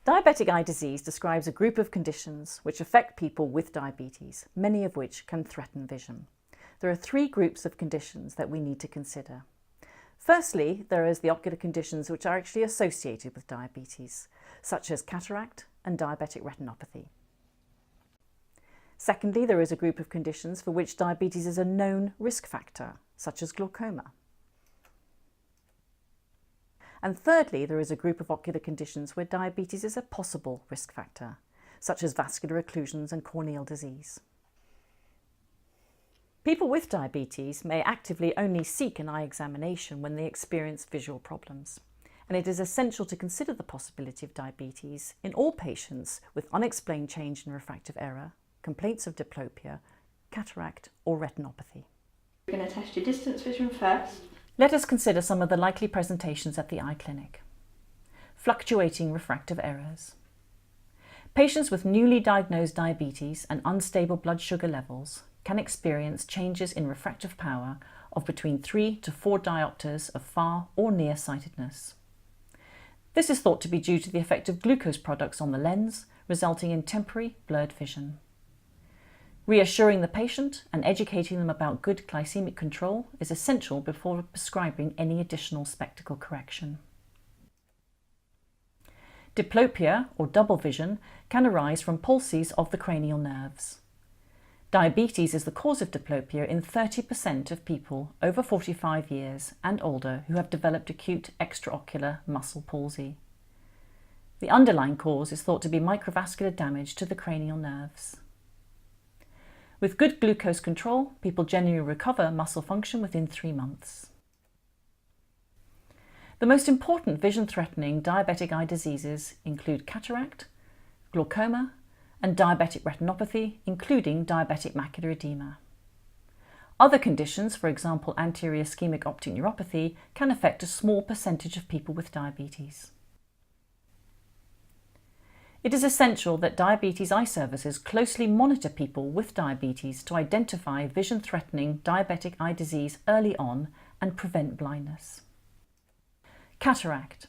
Diabetic eye disease describes a group of conditions which affect people with diabetes, many of which can threaten vision. There are three groups of conditions that we need to consider. Firstly, there is the ocular conditions which are actually associated with diabetes, such as cataract and diabetic retinopathy. Secondly, there is a group of conditions for which diabetes is a known risk factor, such as glaucoma. And thirdly, there is a group of ocular conditions where diabetes is a possible risk factor, such as vascular occlusions and corneal disease. People with diabetes may actively only seek an eye examination when they experience visual problems, and it is essential to consider the possibility of diabetes in all patients with unexplained change in refractive error, complaints of diplopia, cataract or retinopathy. We're going to test your distance vision first. Let us consider some of the likely presentations at the eye clinic. Fluctuating refractive errors. Patients with newly diagnosed diabetes and unstable blood sugar levels can experience changes in refractive power of between 3 to 4 diopters of far or near-sightedness. This is thought to be due to the effect of glucose products on the lens, resulting in temporary blurred vision. Reassuring the patient and educating them about good glycemic control is essential before prescribing any additional spectacle correction. Diplopia, or double vision, can arise from palsies of the cranial nerves. Diabetes is the cause of diplopia in 30% of people over 45 years and older who have developed acute extraocular muscle palsy. The underlying cause is thought to be microvascular damage to the cranial nerves. With good glucose control, people generally recover muscle function within 3 months. The most important vision-threatening diabetic eye diseases include cataract, glaucoma, and diabetic retinopathy, including diabetic macular edema. Other conditions, for example anterior ischemic optic neuropathy, can affect a small percentage of people with diabetes. It is essential that diabetes eye services closely monitor people with diabetes to identify vision-threatening diabetic eye disease early on and prevent blindness. Cataract.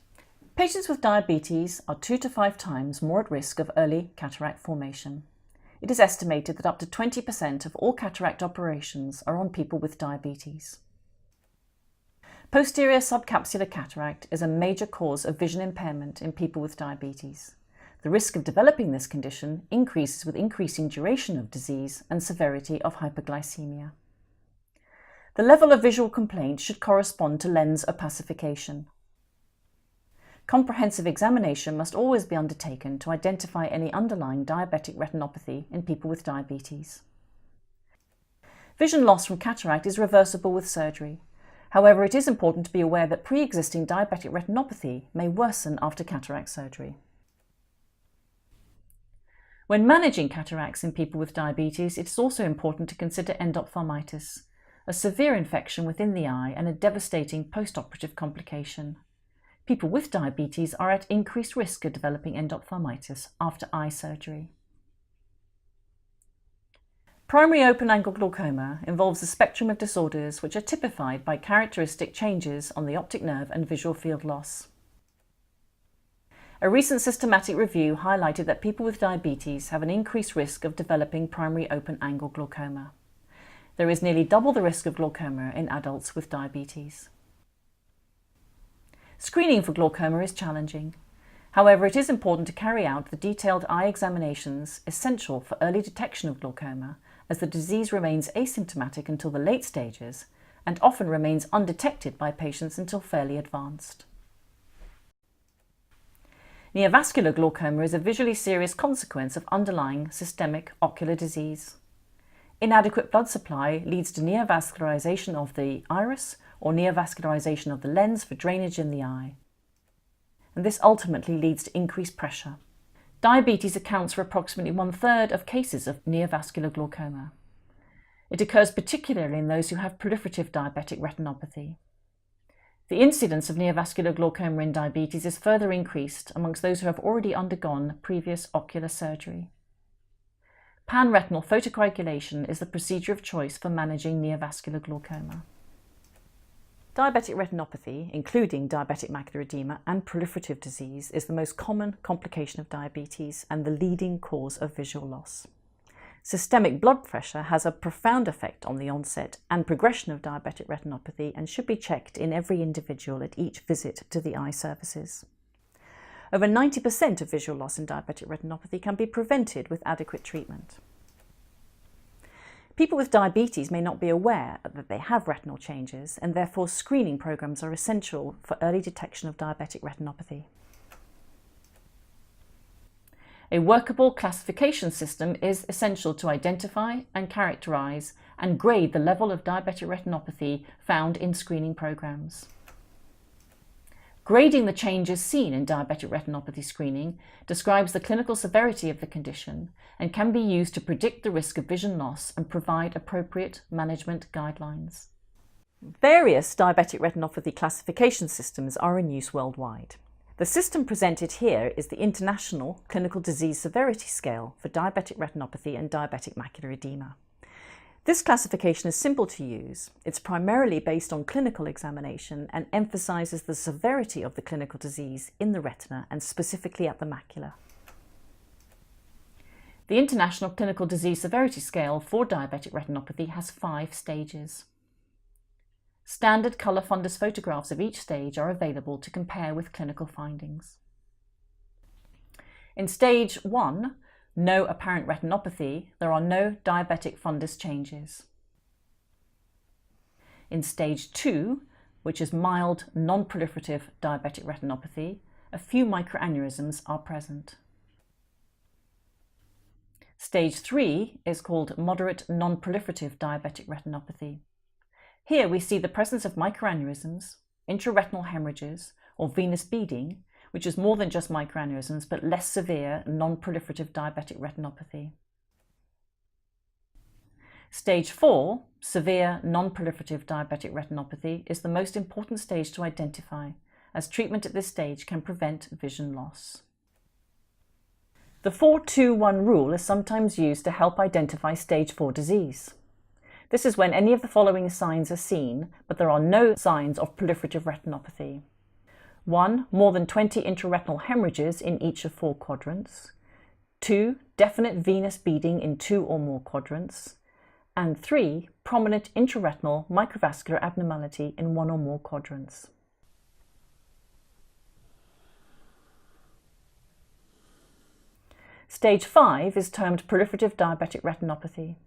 Patients with diabetes are 2 to 5 times more at risk of early cataract formation. It is estimated that up to 20% of all cataract operations are on people with diabetes. Posterior subcapsular cataract is a major cause of vision impairment in people with diabetes. The risk of developing this condition increases with increasing duration of disease and severity of hyperglycemia. The level of visual complaint should correspond to lens opacification. Comprehensive examination must always be undertaken to identify any underlying diabetic retinopathy in people with diabetes. Vision loss from cataract is reversible with surgery. However, it is important to be aware that pre-existing diabetic retinopathy may worsen after cataract surgery. When managing cataracts in people with diabetes, it is also important to consider endophthalmitis, a severe infection within the eye and a devastating postoperative complication. People with diabetes are at increased risk of developing endophthalmitis after eye surgery. Primary open-angle glaucoma involves a spectrum of disorders which are typified by characteristic changes on the optic nerve and visual field loss. A recent systematic review highlighted that people with diabetes have an increased risk of developing primary open-angle glaucoma. There is nearly double the risk of glaucoma in adults with diabetes. Screening for glaucoma is challenging. However, it is important to carry out the detailed eye examinations essential for early detection of glaucoma, as the disease remains asymptomatic until the late stages and often remains undetected by patients until fairly advanced. Neovascular glaucoma is a visually serious consequence of underlying systemic ocular disease. Inadequate blood supply leads to neovascularization of the iris or neovascularization of the lens for drainage in the eye. And this ultimately leads to increased pressure. Diabetes accounts for approximately 1/3 of cases of neovascular glaucoma. It occurs particularly in those who have proliferative diabetic retinopathy. The incidence of neovascular glaucoma in diabetes is further increased amongst those who have already undergone previous ocular surgery. Panretinal photocoagulation is the procedure of choice for managing neovascular glaucoma. Diabetic retinopathy, including diabetic macular edema and proliferative disease, is the most common complication of diabetes and the leading cause of visual loss. Systemic blood pressure has a profound effect on the onset and progression of diabetic retinopathy and should be checked in every individual at each visit to the eye services. Over 90% of visual loss in diabetic retinopathy can be prevented with adequate treatment. People with diabetes may not be aware that they have retinal changes, and therefore screening programs are essential for early detection of diabetic retinopathy. A workable classification system is essential to identify and characterize and grade the level of diabetic retinopathy found in screening programs. Grading the changes seen in diabetic retinopathy screening describes the clinical severity of the condition and can be used to predict the risk of vision loss and provide appropriate management guidelines. Various diabetic retinopathy classification systems are in use worldwide. The system presented here is the International Clinical Disease Severity Scale for diabetic retinopathy and diabetic macular edema. This classification is simple to use. It's primarily based on clinical examination and emphasizes the severity of the clinical disease in the retina and specifically at the macula. The International Clinical Disease Severity Scale for diabetic retinopathy has 5 stages. Standard colour fundus photographs of each stage are available to compare with clinical findings. In stage 1, no apparent retinopathy, there are no diabetic fundus changes. In stage 2, which is mild non-proliferative diabetic retinopathy, a few microaneurysms are present. Stage 3 is called moderate non-proliferative diabetic retinopathy. Here we see the presence of microaneurysms, intraretinal hemorrhages, or venous beading, which is more than just microaneurysms but less severe non-proliferative diabetic retinopathy. Stage 4, severe non-proliferative diabetic retinopathy, is the most important stage to identify, as treatment at this stage can prevent vision loss. The 4-2-1 rule is sometimes used to help identify stage 4 disease. This is when any of the following signs are seen, but there are no signs of proliferative retinopathy. 1. More than 20 intraretinal hemorrhages in each of 4 quadrants. 2. Definite venous beading in 2 or more quadrants. And 3. Prominent intraretinal microvascular abnormality in 1 or more quadrants. Stage 5 is termed proliferative diabetic retinopathy.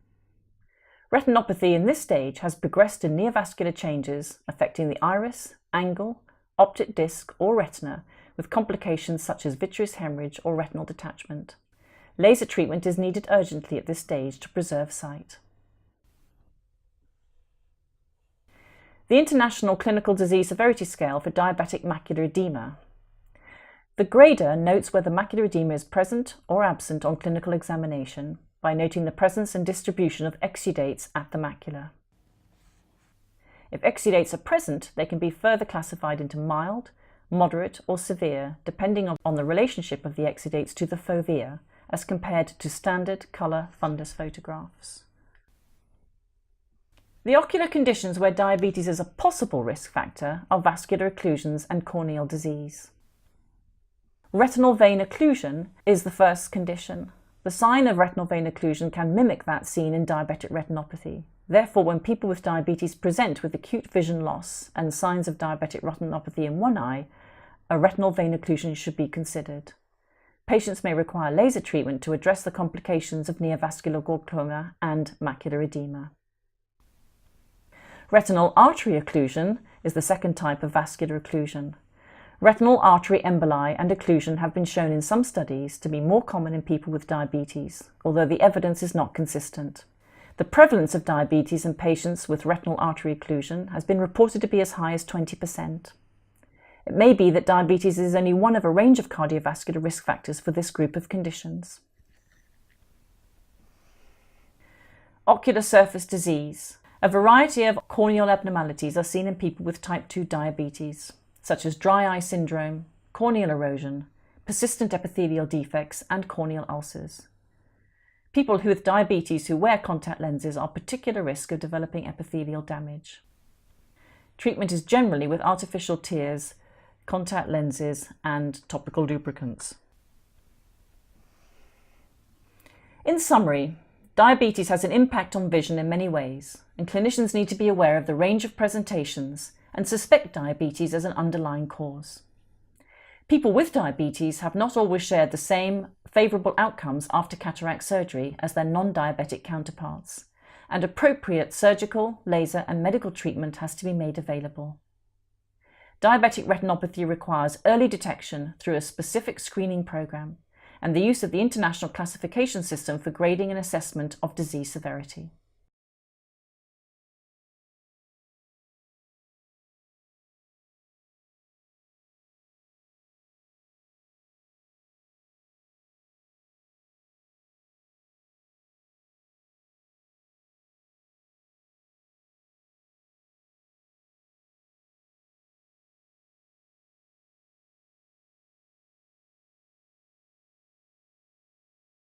Retinopathy in this stage has progressed to neovascular changes affecting the iris, angle, optic disc or retina, with complications such as vitreous hemorrhage or retinal detachment. Laser treatment is needed urgently at this stage to preserve sight. The International Clinical Disease Severity Scale for diabetic macular edema. The grader notes whether macular edema is present or absent on clinical examination by noting the presence and distribution of exudates at the macula. If exudates are present, they can be further classified into mild, moderate or severe, depending on the relationship of the exudates to the fovea, as compared to standard colour fundus photographs. The ocular conditions where diabetes is a possible risk factor are vascular occlusions and corneal disease. Retinal vein occlusion is the first condition. The sign of retinal vein occlusion can mimic that seen in diabetic retinopathy. Therefore, when people with diabetes present with acute vision loss and signs of diabetic retinopathy in one eye, a retinal vein occlusion should be considered. Patients may require laser treatment to address the complications of neovascular glaucoma and macular edema. Retinal artery occlusion is the second type of vascular occlusion. Retinal artery emboli and occlusion have been shown in some studies to be more common in people with diabetes, although the evidence is not consistent. The prevalence of diabetes in patients with retinal artery occlusion has been reported to be as high as 20%. It may be that diabetes is only one of a range of cardiovascular risk factors for this group of conditions. Ocular surface disease. A variety of corneal abnormalities are seen in people with type 2 diabetes, such as dry eye syndrome, corneal erosion, persistent epithelial defects, and corneal ulcers. People with diabetes who wear contact lenses are at particular risk of developing epithelial damage. Treatment is generally with artificial tears, contact lenses and topical lubricants. In summary, diabetes has an impact on vision in many ways, and clinicians need to be aware of the range of presentations and suspect diabetes as an underlying cause. People with diabetes have not always shared the same favourable outcomes after cataract surgery as their non-diabetic counterparts, and appropriate surgical, laser and medical treatment has to be made available. Diabetic retinopathy requires early detection through a specific screening programme and the use of the International Classification System for grading and assessment of disease severity.